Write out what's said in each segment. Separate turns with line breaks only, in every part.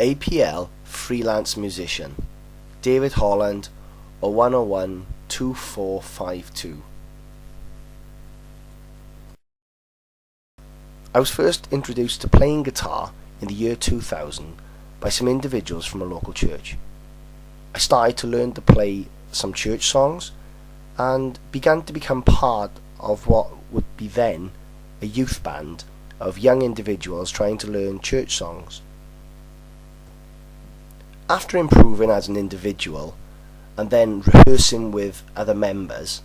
APL Freelance Musician, David Holland, 0101 2452. I was first introduced to playing guitar in the year 2000 by some individuals from a local church. I started to learn to play some church songs and began to become part of what would be then a youth band of young individuals trying to learn church songs. After improving as an individual and then rehearsing with other members,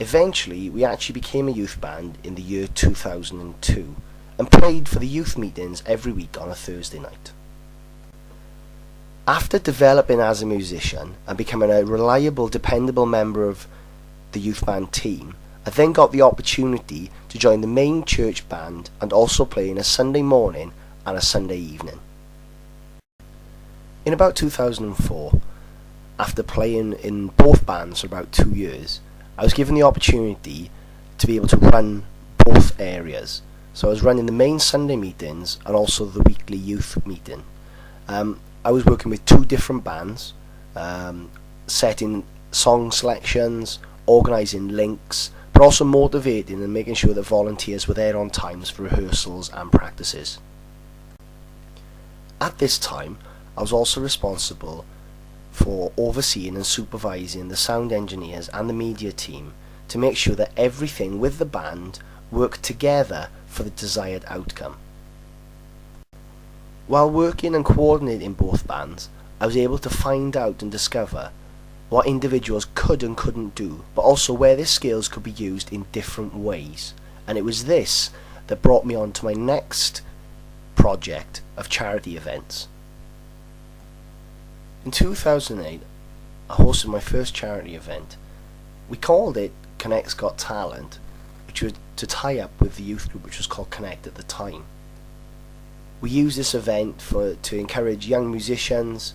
eventually we actually became a youth band in the year 2002 and played for the youth meetings every week on a Thursday night. After developing as a musician and becoming a reliable, dependable member of the youth band team, I then got the opportunity to join the main church band and also play on a Sunday morning and a Sunday evening. In about 2004, after playing in both bands for about 2 years, I was given the opportunity to be able to run both areas. So I was running the main Sunday meetings and also the weekly youth meeting. I was working with 2 different bands, setting song selections, organising links, but also motivating and making sure that volunteers were there on times for rehearsals and practices. At this time, I was also responsible for overseeing and supervising the sound engineers and the media team to make sure that everything with the band worked together for the desired outcome. While working and coordinating both bands, I was able to find out and discover what individuals could and couldn't do, but also where their skills could be used in different ways. And it was this that brought me on to my next project of charity events. In 2008, I hosted my first charity event. We called it Connect's Got Talent, which was to tie up with the youth group which was called Connect at the time. We used this event to encourage young musicians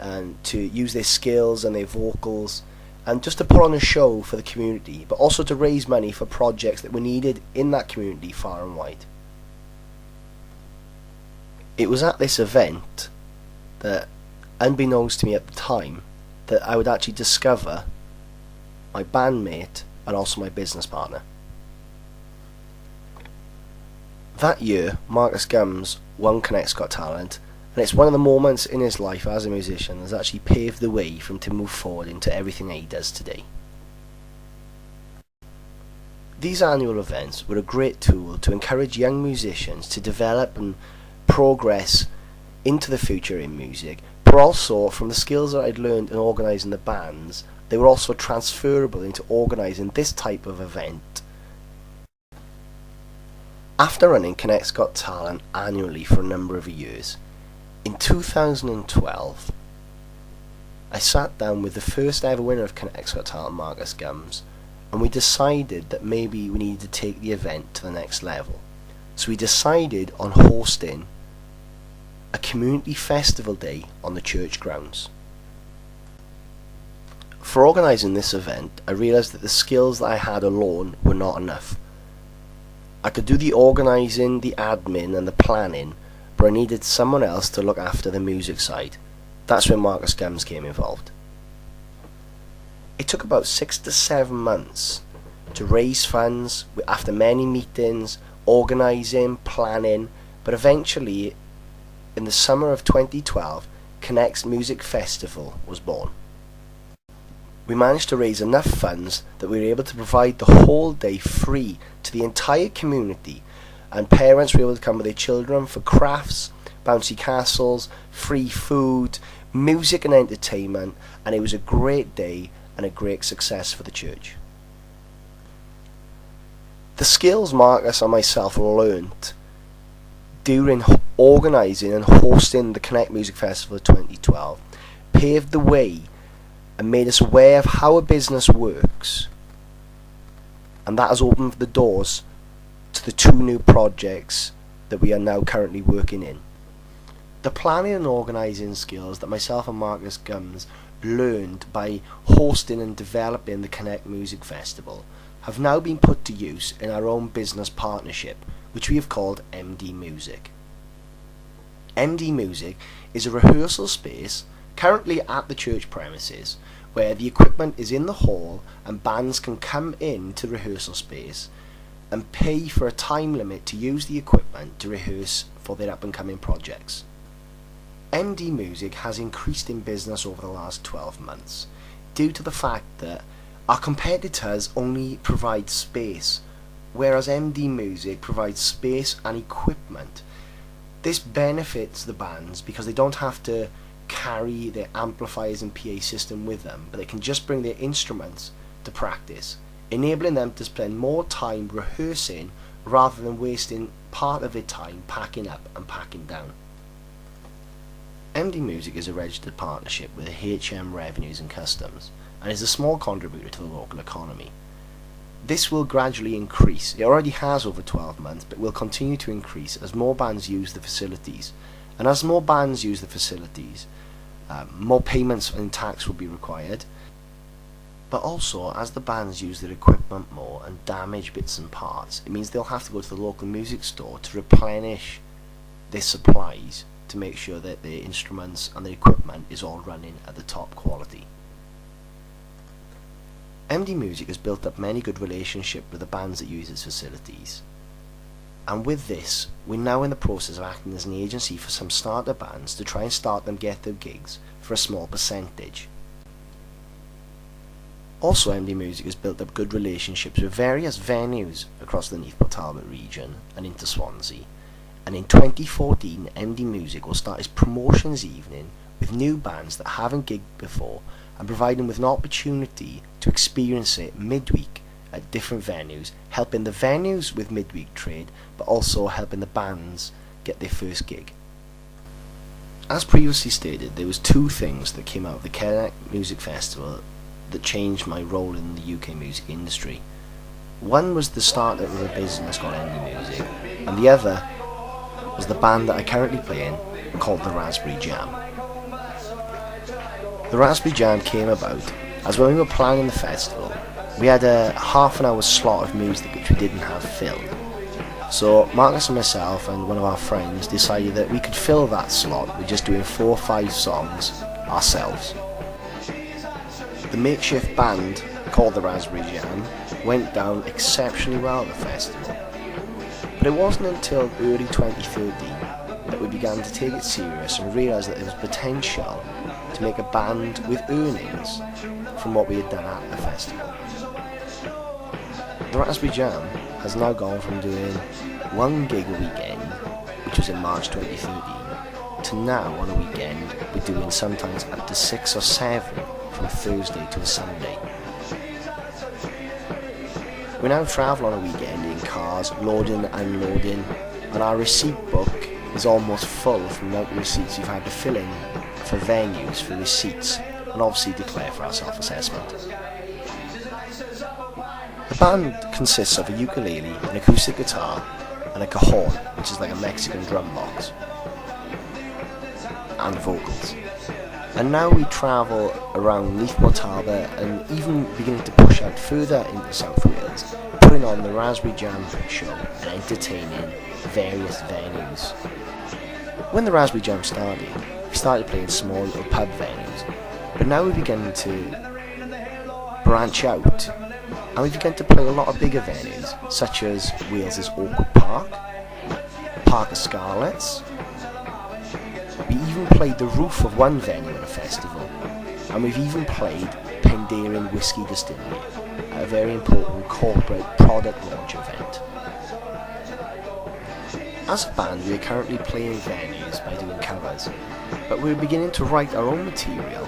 and to use their skills and their vocals and just to put on a show for the community, but also to raise money for projects that were needed in that community far and wide. It was at this event that, unbeknownst to me at the time, that I would actually discover my bandmate and also my business partner. That year, Marcus Gums won Connect's Got Talent, and it's one of the moments in his life as a musician that has actually paved the way for him to move forward into everything that he does today. These annual events were a great tool to encourage young musicians to develop and progress into the future in music, but also from the skills that I'd learned in organising the bands, they were also transferable into organising this type of event. After running Connect's Got Talent annually for a number of years, in 2012, I sat down with the first ever winner of Connect's Got Talent, Marcus Gums, and we decided that maybe we needed to take the event to the next level. So we decided on hosting a community festival day on the church grounds. For organising this event, I realised that the skills that I had alone were not enough. I could do the organising, the admin and the planning, but I needed someone else to look after the music side. That's when Marcus Gums came involved. It took about 6 to 7 months to raise funds after many meetings, organising, planning, but eventually in the summer of 2012, Connect's Music Festival was born. We managed to raise enough funds that we were able to provide the whole day free to the entire community, and parents were able to come with their children for crafts, bouncy castles, free food, music and entertainment, and it was a great day and a great success for the church. The skills Marcus and myself learnt during organising and hosting the Connect Music Festival of 2012 paved the way and made us aware of how a business works, and that has opened the doors to the 2 new projects that we are now currently working in. The planning and organising skills that myself and Marcus Gums learned by hosting and developing the Connect Music Festival have now been put to use in our own business partnership, which we have called MD Music. MD Music is a rehearsal space currently at the church premises where the equipment is in the hall and bands can come in to rehearsal space and pay for a time limit to use the equipment to rehearse for their up and coming projects. MD Music has increased in business over the last 12 months due to the fact that our competitors only provide space, whereas MD Music provides space and equipment. This benefits the bands because they don't have to carry their amplifiers and PA system with them, but they can just bring their instruments to practice, enabling them to spend more time rehearsing rather than wasting part of their time packing up and packing down. MD Music is a registered partnership with HM Revenues and Customs and is a small contributor to the local economy. This will gradually increase. It already has over 12 months, but will continue to increase as more bands use the facilities. And as more bands use the facilities, more payments and tax will be required. But also, as the bands use their equipment more and damage bits and parts, it means they'll have to go to the local music store to replenish their supplies to make sure that their instruments and their equipment is all running at the top quality. MD Music has built up many good relationships with the bands that use its facilities. And with this, we're now in the process of acting as an agency for some starter bands to try and start them get their gigs for a small percentage. Also, MD Music has built up good relationships with various venues across the Newport Talbot region and into Swansea. And in 2014, MD Music will start its promotions evening with new bands that haven't gigged before and provide them with an opportunity to experience it midweek at different venues, helping the venues with midweek trade, but also helping the bands get their first gig. As previously stated, there was two things that came out of the Kenneck Music Festival that changed my role in the UK music industry. One was the start of a business called MD Music, and the other was the band that I currently play in called the Raspberry Jam. The Raspberry Jam came about as when we were planning the festival, we had a half an hour slot of music which we didn't have filled. So Marcus and myself and one of our friends decided that we could fill that slot with just doing 4 or 5 songs ourselves. The makeshift band called the Raspberry Jam went down exceptionally well at the festival. But it wasn't until early 2013 that we began to take it serious and realised that there was potential to make a band with earnings from what we had done at the festival. The Raspberry Jam has now gone from doing 1 gig a weekend, which was in March 2013, to now on a weekend we're doing sometimes up to 6 or 7 from a Thursday to a Sunday. We now travel on a weekend in cars, loading and unloading, and our receipt book is almost full from the amount of receipts we've had to fill in for venues, for receipts, and obviously declare for our self-assessment. The band consists of a ukulele, an acoustic guitar, and a cajon, which is like a Mexican drum box, and vocals. And now we travel around Newport Talbot and even beginning to push out further into South Wales, putting on the Raspberry Jam show and entertaining various venues. When the Raspberry Jam started, we started playing small little pub venues, but now we're beginning to branch out and we began to play a lot of bigger venues such as Wales's Oakwood Park, Park of Scarlets. We even played the roof of one venue at a festival, and we've even played Pendarian Whiskey Distillery at a very important corporate product launch event. As a band, we are currently playing venues by doing covers, but we're beginning to write our own material,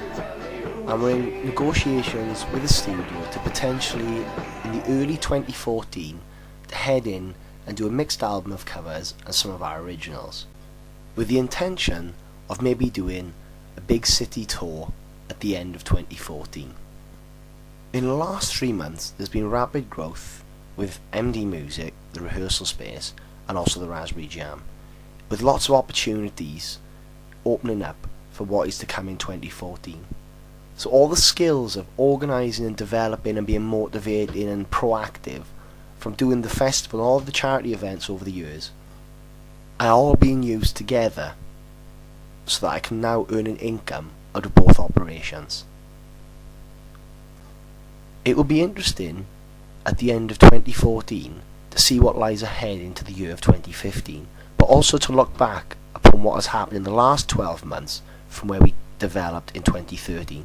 and we're in negotiations with a studio to potentially, in the early 2014, to head in and do a mixed album of covers and some of our originals, with the intention of maybe doing a big city tour at the end of 2014. In the last 3 months, there's been rapid growth with MD Music, the rehearsal space, and also the Raspberry Jam, with lots of opportunities opening up for what is to come in 2014. So all the skills of organising and developing and being motivated and proactive from doing the festival and all of the charity events over the years are all being used together so that I can now earn an income out of both operations. It will be interesting at the end of 2014 to see what lies ahead into the year of 2015, but also to look back upon what has happened in the last 12 months from where we developed in 2013.